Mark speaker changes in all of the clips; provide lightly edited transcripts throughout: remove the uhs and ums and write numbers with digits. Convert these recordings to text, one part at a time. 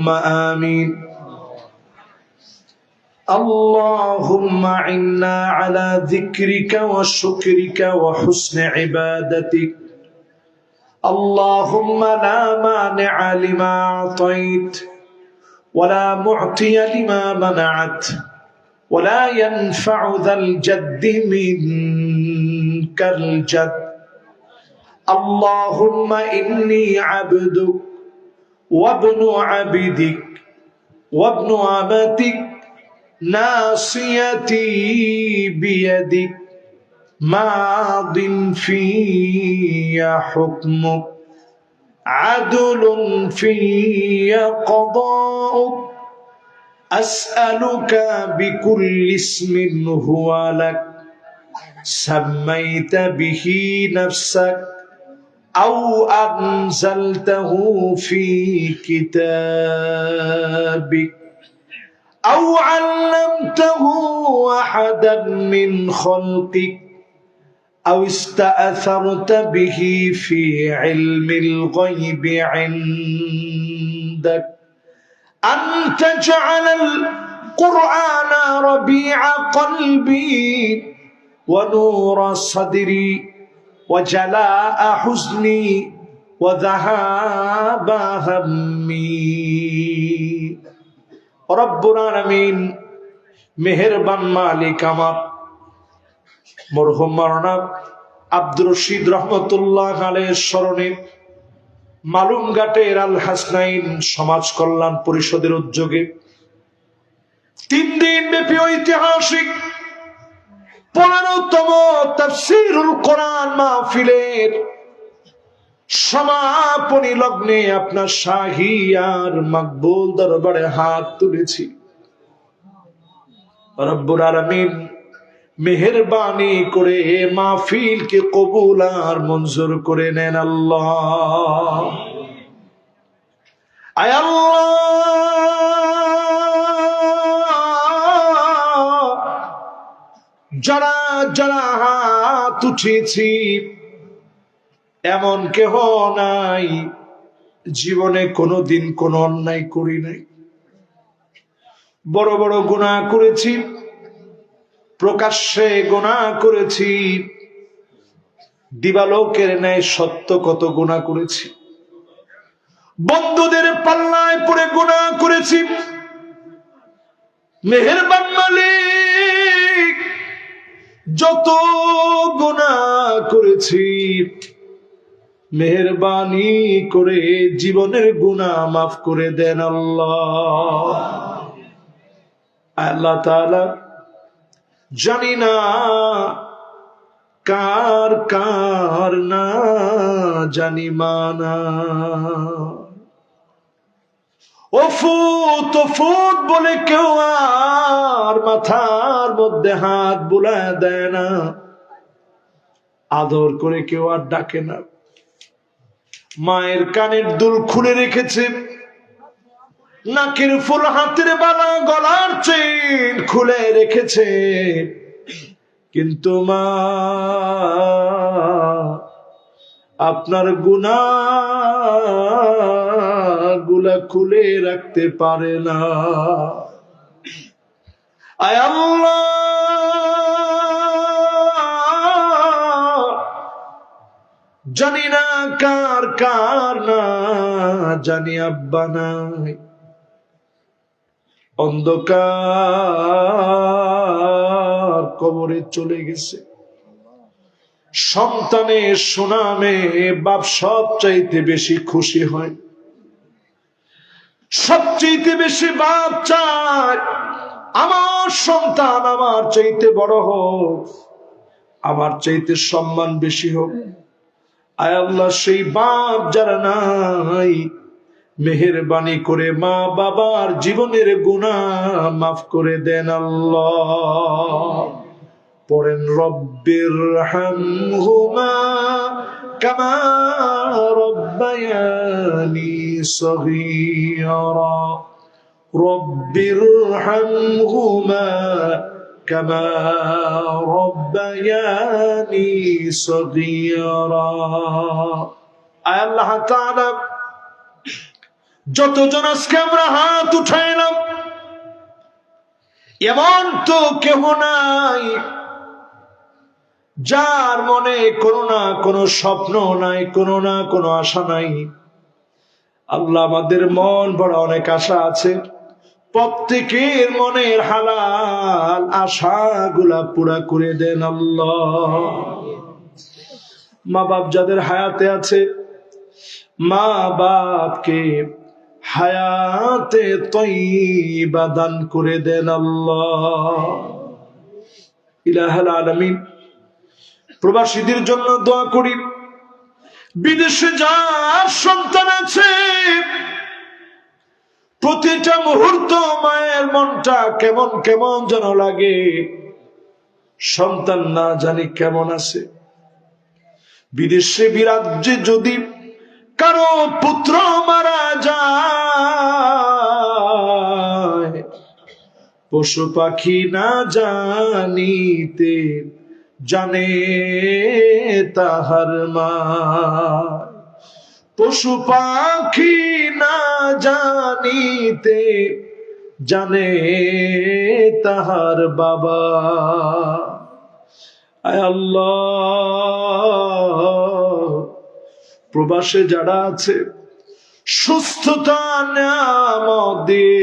Speaker 1: آمين. اللهم إنا على ذكرك وشكرك وحسن عبادتك. اللهم لا مانع لما أعطيت ولا معطي لما منعت ولا ينفع ذا الجد منك الجد. اللهم إني عبدك وابن عبدك وابن عبدك ناصيتي بيدك ماض في حكمك عدل في قضاؤك. أسألك بكل اسم هو لك سميت به نفسك أو أنزلته في كتابك أو علمته أحدا من خلقك أو استأثرت به في علم الغيب عندك أن تجعل القرآن ربيع قلبي ونور صدري وجلاء حزني وذهاب همي. রব্বুল আলামিন মেহেরবান মালিক আমার মরহুম মাওলানা আব্দুর রশিদ রহমতুল্লাহ আলাইহির স্মরণে মালুমঘাটের আল হাসনাইন সমাজ কল্যাণ পরিষদের উদ্যোগে 3 দিন ব্যাপী ঐতিহাসিক 15তম তাফসীরুল কোরআন মাহফিলের সমাপনী লগ্নে আপনার শাহী আর মাকবুল দরবারে হাত তুলেছি। রব্বুল আলামিন মেহেরবানি করে মাহফিলকে কবুল আর মঞ্জুর করে নেন আল্লাহ। আয় আল্লাহ, যারা যারা হাত উঠিয়েছি এমন কেহ নাই জীবনে কোনোদিন কোনো অন্যায় করি নাই। বড় বড় গুনাহ করেছি, প্রকাশ্যে গুনাহ করেছি, দিবালোকের ন্যায় সত্য কত গুনাহ করেছি, বন্ধুদের পাল্লায় পড়ে গুনাহ করেছি। মেহেরবান মালিক, যত গুনাহ করেছি মেহেরবানি করে জীবনের গুনাহ মাফ করে দেন আল্লাহ। আল্লাহ তাআলা জানি না কার কার না জানি মানা ওফুত ওফুত বলে কেউ আর মাথার মধ্যে হাত বুলায় দেয় না, আদর করে কেউ আর ডাকে না। মায়ের কানের দুল খুলে রেখেছে, নাকের ফুল, হাতের বালা, গলার চেইন খুলে রেখেছে, কিন্তু মা আপনার গুনাহগুলা খুলে রাখতে পারে না। আয় আল্লাহ, জানি না কার কার না জানি আব্বা নাই, অন্ধকার কবরে চলে গেছে। সন্তানের সুনামে বাপ সবচাইতে বেশি খুশি হয়, সবচাইতে বেশি বাপ চায় আমার সন্তান আমার চাইতে বড় হোক, আমার চাইতে সম্মান বেশি হোক। আয় আল্লাহ, সেই বাপ যারা নাই মেহেরবানি করে মা বাবার জীবনের গুনাহ মাফ করে দেন আল্লাহ। পড়েন রব্বির হামহুমা কামা রব্বায়ানি সগীরা, রব্বির হামহুমা কামা রব্বায়ানি সগীরা। আয় আল্লাহ তাআলা, যতজন আজকে আমরা এমন তো কেহ নাই যার মনে কোনো না কোনো স্বপ্ন নাই, কোনো না কোনো আশা নাই। আল্লাহ আমাদের মন বড় অনেক আশা আছে, প্রত্যেকের মনের হালাল আশাগুলা পুরা করে দেন আল্লাহ। মা বাপ যাদের হায়াতে আছে, মা বাপকে হায়াতে তয়্যিবা দান করে দেন আল্লাহ। ইলাহুল আলামিন, প্রবাসীদের জন্য দোয়া করি। বিদেশে যার সন্তান আছে, প্রতিটা মুহূর্ত মায়ের মনটা কেমন কেমন যেন লাগে, সন্তান না জানি কেমন আছে। বিদেশে বিরাজ্যে যদি কারো পুত্র মারা যায়, পশু পাখি না জানিতে জানে তাহার মা, পশু পাখি না জানিতে জানে তাহার বাবা। আয় আল্লাহ, প্রবাসে যারা আছে সুস্থতা নিয়ামত দিয়ে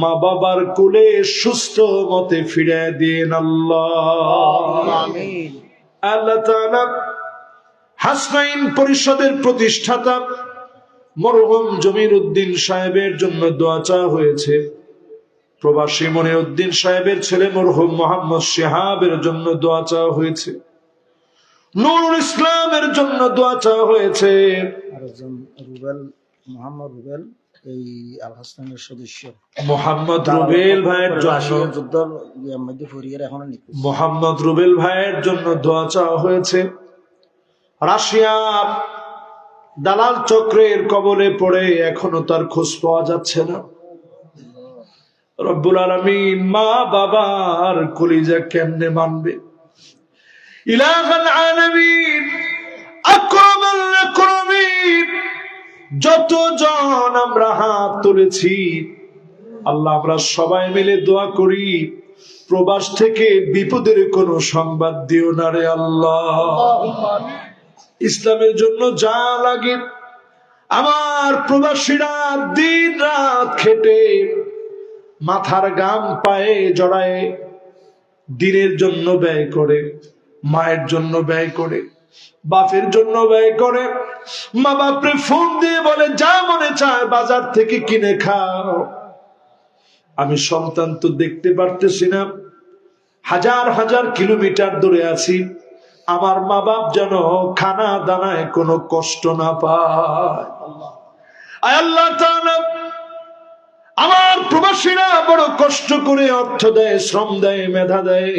Speaker 1: মা বাবার কোলে সুস্থ মতে ফিরে দিন আল্লাহ। আমিন। আল্লাহ তাআলা হাসনাইন পরিষদের প্রতিষ্ঠাতা মরহুম জমির উদ্দিন সাহেবের জন্য দোয়া চাওয়া হয়েছে। প্রবাসী মনিউদ্দিন সাহেবের ছেলে মরহুম মোহাম্মদ শিহাবের জন্য দোয়া চাওয়া হয়েছে। নুরুল ইসলামের জন্য দোয়া চাওয়া হয়েছে।
Speaker 2: মোহাম্মদ রুবেল, এই আল হাসানের সদস্য
Speaker 1: মোহাম্মদ রুবেল ভাইয়ের জন্য, মোহাম্মদ রুবেল ভাইয়ের জন্য দোয়া চাওয়া হয়েছে। রাশিয়া দালাল চক্রের কবলে পড়ে এখনো তার খোঁজ পাওয়া যাচ্ছে না। রব্বুল আলামিন মা বাবার কলিজা কেমনে মানবে? ইলাহুল আলামিন, আকরামুল আকরামিন, যতজন আমরা হাত তুলেছি আল্লাহ, আমরা সবাই মিলে দোয়া করি, প্রবাস থেকে বিপদের কোনো সংবাদ দিও না রে আল্লাহ। ইসলামের জন্য যা লাগে আমার প্রবাসীরা দিন রাত খেটে মাথার গাম পায়ে জড়ায় দিনের জন্য ব্যয় করে, মায়ের জন্য ব্যয় করে, বাপের জন্য ব্যয় করে। মা বাপরে ফোন দিয়ে বলে যা মনে চায় বাজার থেকে কিনে খাও। আমি সন্তান তো দেখতে পারতেছি না, হাজার হাজার কিলোমিটার দূরে আছি, আমার মা বাপ যেন খানা দানায় কোনো কষ্ট না পায়। আয় আল্লাহ তাআলা, আমার প্রবাসীরা বড় কষ্ট করে অর্থ দেয়, শ্রম দেয়, মেধা দেয়।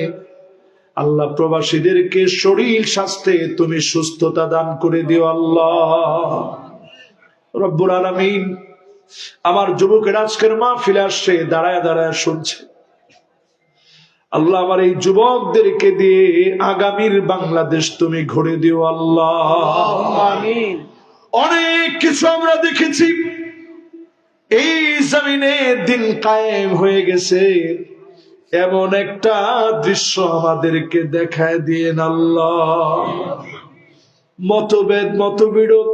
Speaker 1: আল্লাহ প্রবাসীদেরকে শরীর স্বাস্থ্যে তুমি সুস্থতা দান করে দিও আল্লাহ। রব্বুল আলামিন, আমার যুবকেরা আজকের মাহফিলে আসছে, দাঁড়ায় দাঁড়ায় শুনছে। আল্লাহ আমার এই যুবকদেরকে দিয়ে আগামীর বাংলাদেশ তুমি গড়ে দিও আল্লাহ। আমিন। অনেক কিছু আমরা দেখেছি, এই জমিনে দিন কায়েম হয়ে গেছে, এমন একটা দৃশ্য আমাদেরকে দেখায় দিয়েন আল্লাহ। মতভেদ মতবিরোধ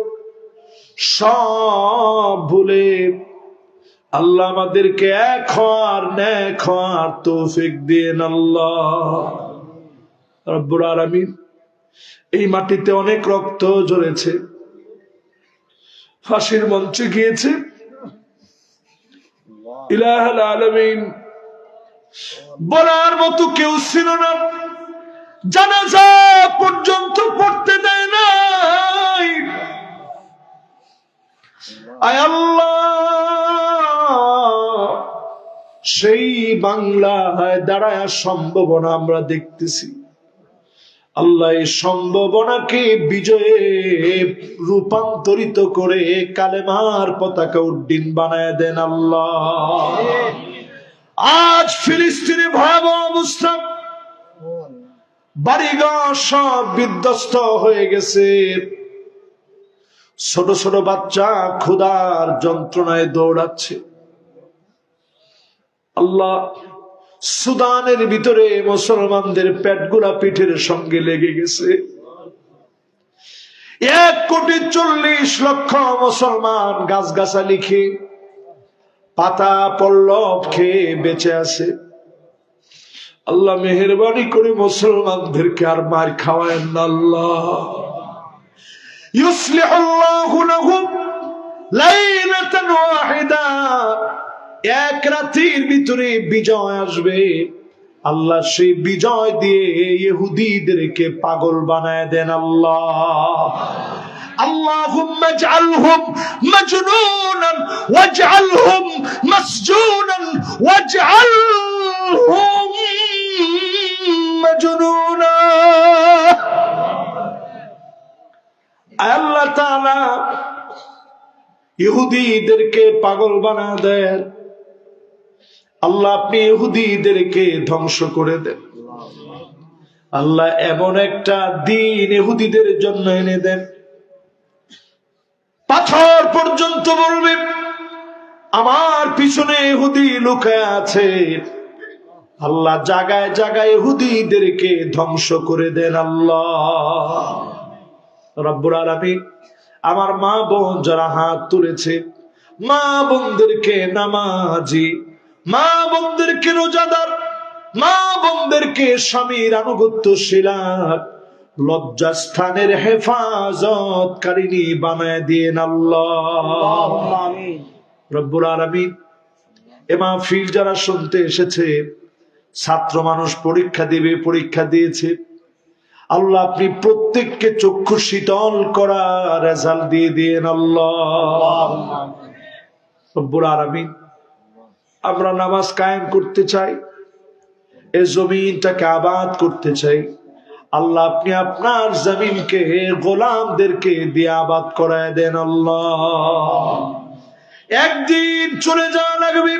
Speaker 1: সব ভুলে আল্লাহ আমাদেরকে এক হওয়ার ন্যাক হওয়ার তৌফিক দিয়েন আল্লাহ। রব্বুল আলামিন, এই মাটিতে অনেক রক্ত ঝরেছে, ফাঁসির মঞ্চে গিয়েছে। ইলাহুল আলামিন, বলার মতো কেউ ছিল না, জানাজা পর্যন্ত পড়তে দেয় নাই। আয় আল্লাহ, সেই বাংলায় দাঁড়ায় সম্ভাবনা আমরা দেখতেছি। আল্লাহ এই সম্ভাবনাকে বিজয়ে রূপান্তরিত করে কালেমার পতাকা উড্ডীন বানায় দেন আল্লাহ। আজ ফিলিস্তিনে ভয়াবহ অবস্থা, বাড়িঘর সব বিধ্বস্ত হয়ে গেছে, ছোট ছোট বাচ্চা ক্ষুধার যন্ত্রণায় দৌড়াচ্ছে। আল্লাহ সুদানের ভিতরে মুসলমানদের পেটগুলা পিঠের সঙ্গে লেগে গেছে। 1,40,00,000 মুসলমান গাছগাছালি খেয়ে পাতা পল্লব খেয়ে বেঁচে আছে। আল্লাহ মেহেরবানি করে মুসলমানদেরকে আর মার খাওয়ায়েন না। আল্লাহ ইউসলিহুল্লাহু লাহুম লাইলাতান ওয়াহিদা, এক রাতের ভিতরে বিজয় আসবে। আল্লাহ সেই বিজয় দিয়ে ইহুদিদেরকে পাগল বানায় দেন। আল্লাহ আল্লাহুম্মা ইজআলহুম মাজনুনান ওয়াজআলহুম মাসজুনান ওয়াজআলহুম মাজনুনা। আল্লাহ তাআলা ইহুদিদেরকে পাগল বানায় দেন। আল্লাহ আপনি ইহুদিদেরকে ধ্বংস করে দেন। আল্লাহ এমন একটা দিন ইহুদিদের জন্য এনে দেন, পাথর পর্যন্ত বলবে আমার পিছনে ইহুদি লুকায় আছে। আল্লাহ জায়গায় জায়গায় ইহুদিদেরকে ধ্বংস করে দেন। আল্লাহ রব্বুল আলামিন আমার মা বোন যারা হাত তুলেছে, মা বোনদেরকে নামাজি, মা বোনদেরকে রোজাদার, মা বোনদেরকে স্বামীর আনুগত্যশীলা, লজ্জাস্থানের হেফাজতকারিনী বানায় দিয়েন। আল্লাহ রব্বুল আলামিন এ মাহফিল যারা শুনতে এসেছে, ছাত্র মানুষ পরীক্ষা দিবে, পরীক্ষা দিয়েছে, আল্লাহ আপনি প্রত্যেককে চক্ষু শীতল করা রেজাল্ট দিয়ে দিয়েন। আল্লাহ রব্বুল আলামিন আমরা নামাজ কায়েম করতে চাই, এই জমিনটাকে আবাদ করতে চাই। আল্লাহ আপনি আপনার জমিনকে গোলামদেরকে দিয়ে আবাদ করায় দেন। আল্লাহ একদিন চলে যাওয়া লাগবে,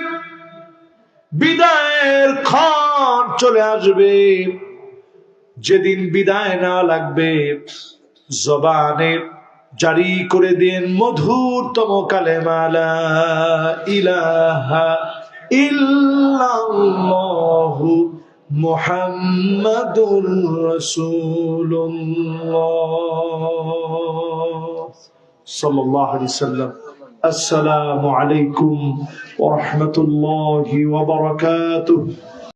Speaker 1: বিদায়ের ক্ষণ চলে আসবে। যেদিন বিদায় না লাগবে, জবানে জারি করে দেন মধুরতম কালেমা লা ইলাহা ইল্লাল্লাহু মুহাম্মাদুর রাসূলুল্লাহ সাল্লাল্লাহু আলাইহি ওয়াসাল্লাম। আসসালামু আলাইকুম ওয়া রাহমাতুল্লাহি ওয়া বারাকাতুহু।